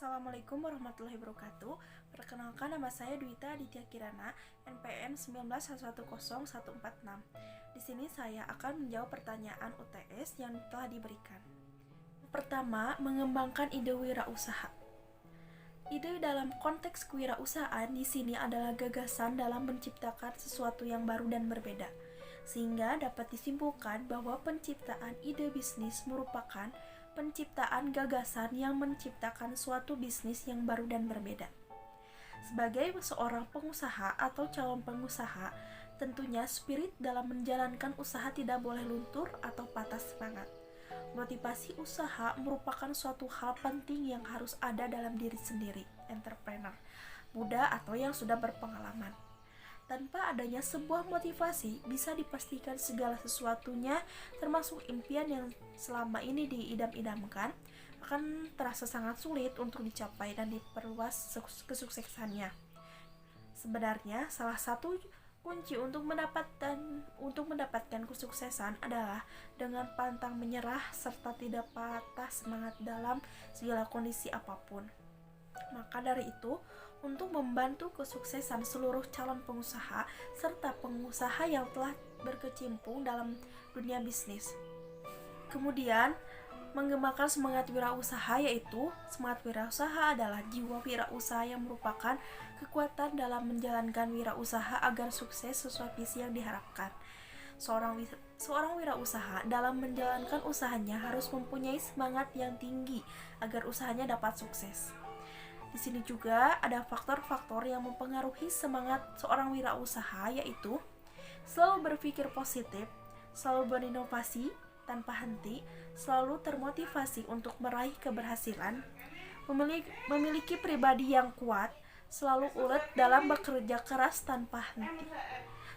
Assalamualaikum warahmatullahi wabarakatuh. Perkenalkan, nama saya Dwita Aditya Kirana, NPM 19110146. Di sini saya akan menjawab pertanyaan UTS yang telah diberikan. Pertama, mengembangkan ide wirausaha. Ide dalam konteks kewirausahaan di sini adalah gagasan dalam menciptakan sesuatu yang baru dan berbeda, sehingga dapat disimpulkan bahwa penciptaan ide bisnis merupakan penciptaan gagasan yang menciptakan suatu bisnis yang baru dan berbeda. Sebagai seorang pengusaha atau calon pengusaha, tentunya spirit dalam menjalankan usaha tidak boleh luntur atau patah semangat. Motivasi usaha merupakan suatu hal penting yang harus ada dalam diri sendiri, entrepreneur, muda atau yang sudah berpengalaman. Tanpa adanya sebuah motivasi, bisa dipastikan segala sesuatunya, termasuk impian yang selama ini diidam-idamkan, akan terasa sangat sulit untuk dicapai dan diperluas kesuksesannya. Sebenarnya, salah satu kunci untuk mendapatkan kesuksesan adalah dengan pantang menyerah serta tidak patah semangat dalam segala kondisi apapun. Maka dari itu, untuk membantu kesuksesan seluruh calon pengusaha serta pengusaha yang telah berkecimpung dalam dunia bisnis. Kemudian, mengembangkan semangat wirausaha, yaitu semangat wirausaha adalah jiwa wirausaha yang merupakan kekuatan dalam menjalankan wirausaha agar sukses sesuai visi yang diharapkan. Seorang wirausaha dalam menjalankan usahanya harus mempunyai semangat yang tinggi agar usahanya dapat sukses. Di sini juga ada faktor-faktor yang mempengaruhi semangat seorang wirausaha, yaitu selalu berpikir positif, selalu berinovasi tanpa henti, selalu termotivasi untuk meraih keberhasilan, memiliki pribadi yang kuat, selalu ulet dalam bekerja keras tanpa henti,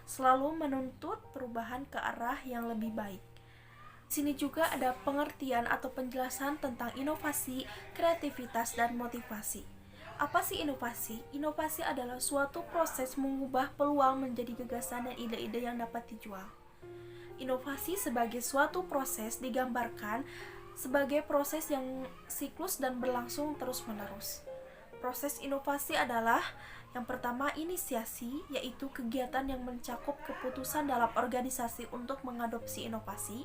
selalu menuntut perubahan ke arah yang lebih baik. Di sini juga ada pengertian atau penjelasan tentang inovasi, kreativitas, dan motivasi. Apa sih inovasi? Inovasi adalah suatu proses mengubah peluang menjadi gagasan dan ide-ide yang dapat dijual. Inovasi sebagai suatu proses digambarkan sebagai proses yang siklus dan berlangsung terus-menerus. Proses inovasi adalah yang pertama, inisiasi, yaitu kegiatan yang mencakup keputusan dalam organisasi untuk mengadopsi inovasi.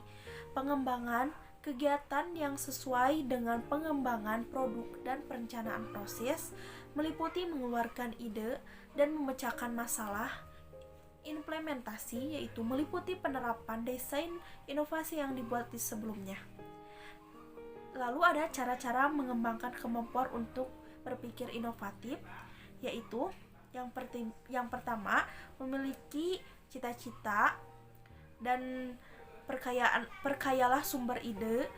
Pengembangan, kegiatan yang sesuai dengan pengembangan produk dan perencanaan proses, meliputi mengeluarkan ide dan memecahkan masalah. Implementasi, yaitu meliputi penerapan desain inovasi yang dibuat di sebelumnya. Lalu ada cara-cara mengembangkan kemampuan untuk berpikir inovatif, yaitu yang pertama, memiliki cita-cita dan perkayalah sumber ide,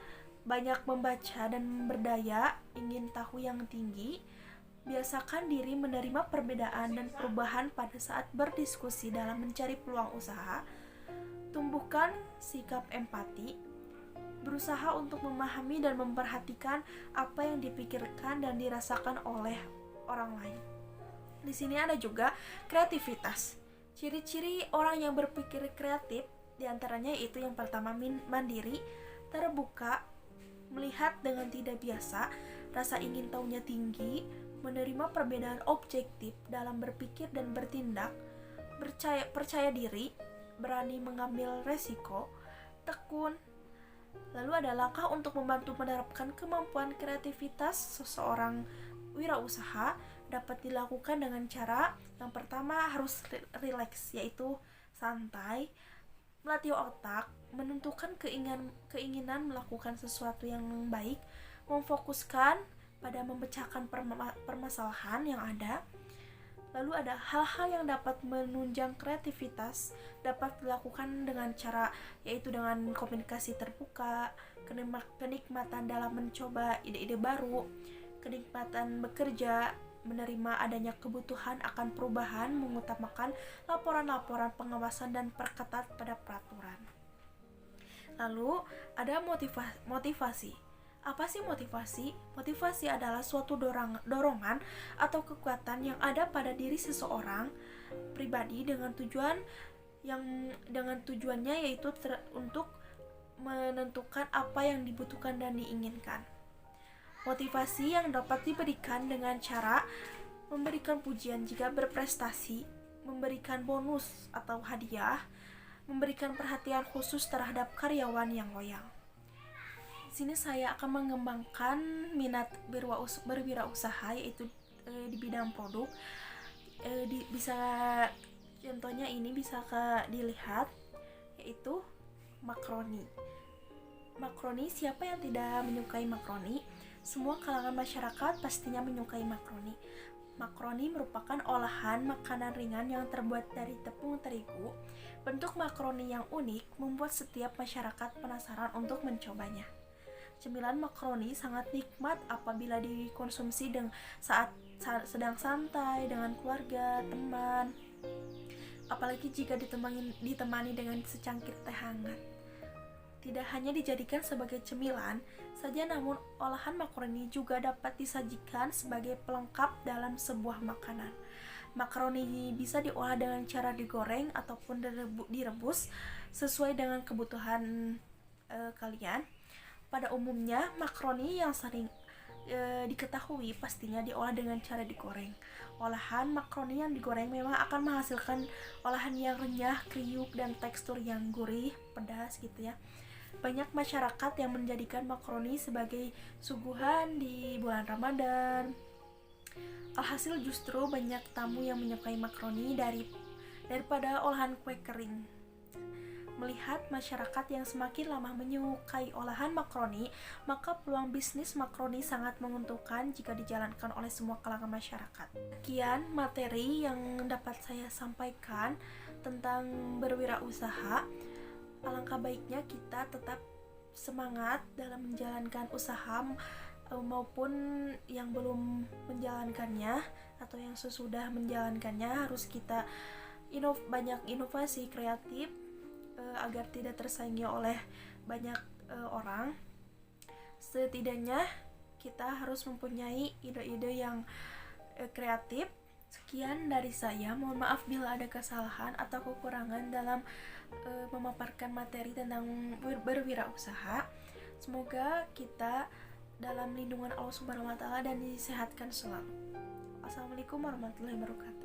banyak membaca dan berdaya, ingin tahu yang tinggi, biasakan diri menerima perbedaan dan perubahan pada saat berdiskusi dalam mencari peluang usaha, tumbuhkan sikap empati, berusaha untuk memahami dan memperhatikan apa yang dipikirkan dan dirasakan oleh orang lain. Di sini ada juga kreativitas. Ciri-ciri orang yang berpikir kreatif diantaranya yaitu yang pertama, mandiri, terbuka, melihat dengan tidak biasa, rasa ingin tahunya tinggi, menerima perbedaan objektif dalam berpikir dan bertindak, percaya diri, berani mengambil resiko, tekun. Lalu ada langkah untuk membantu menerapkan kemampuan kreativitas seseorang wirausaha dapat dilakukan dengan cara yang pertama harus rileks, yaitu santai, melatih otak, menentukan keinginan melakukan sesuatu yang baik, memfokuskan pada memecahkan permasalahan yang ada. Lalu ada hal-hal yang dapat menunjang kreativitas dapat dilakukan dengan cara, yaitu dengan komunikasi terbuka, kenikmatan dalam mencoba ide-ide baru, kenikmatan bekerja, menerima adanya kebutuhan akan perubahan, mengutamakan laporan-laporan pengawasan dan perketat pada peraturan. Lalu ada motivasi. Apa sih motivasi? Motivasi adalah suatu dorongan atau kekuatan yang ada pada diri seseorang pribadi dengan tujuannya yaitu untuk menentukan apa yang dibutuhkan dan diinginkan. Motivasi yang dapat diberikan dengan cara memberikan pujian jika berprestasi, memberikan bonus atau hadiah, memberikan perhatian khusus terhadap karyawan yang loyal. Di sini saya akan mengembangkan minat berwirausaha, yaitu di bidang produk. Bisa contohnya ini bisa dilihat, yaitu makroni. Makroni, siapa yang tidak menyukai makroni? Semua kalangan masyarakat pastinya menyukai makroni. Makroni merupakan olahan makanan ringan yang terbuat dari tepung terigu. Bentuk makroni yang unik membuat setiap masyarakat penasaran untuk mencobanya. Cemilan makroni sangat nikmat apabila dikonsumsi saat sedang santai dengan keluarga, teman, apalagi jika ditemani dengan secangkir teh hangat. Tidak hanya dijadikan sebagai cemilan saja, namun olahan makaroni juga dapat disajikan sebagai pelengkap dalam sebuah makanan. Makaroni bisa diolah dengan cara digoreng ataupun direbus sesuai dengan kebutuhan kalian. Pada umumnya, makaroni yang sering diketahui pastinya diolah dengan cara digoreng. Olahan makaroni yang digoreng memang akan menghasilkan olahan yang renyah, kriuk, dan tekstur yang gurih, pedas gitu ya. Banyak masyarakat yang menjadikan makaroni sebagai suguhan di bulan Ramadan. Alhasil justru banyak tamu yang menyukai makaroni daripada olahan kue kering. Melihat masyarakat yang semakin lama menyukai olahan makaroni, maka peluang bisnis makaroni sangat menguntungkan jika dijalankan oleh semua kalangan masyarakat. Sekian materi yang dapat saya sampaikan tentang berwirausaha. Alangkah baiknya kita tetap semangat dalam menjalankan usaha maupun yang belum menjalankannya atau yang sesudah menjalankannya. Harus kita banyak inovasi kreatif agar tidak tersaingi oleh banyak orang. Setidaknya kita harus mempunyai ide-ide yang kreatif. Sekian dari saya, mohon maaf bila ada kesalahan atau kekurangan dalam memaparkan materi tentang berwirausaha. Semoga kita dalam lindungan Allah Subhanahu wa Ta'ala dan disehatkan selalu. Assalamualaikum warahmatullahi wabarakatuh.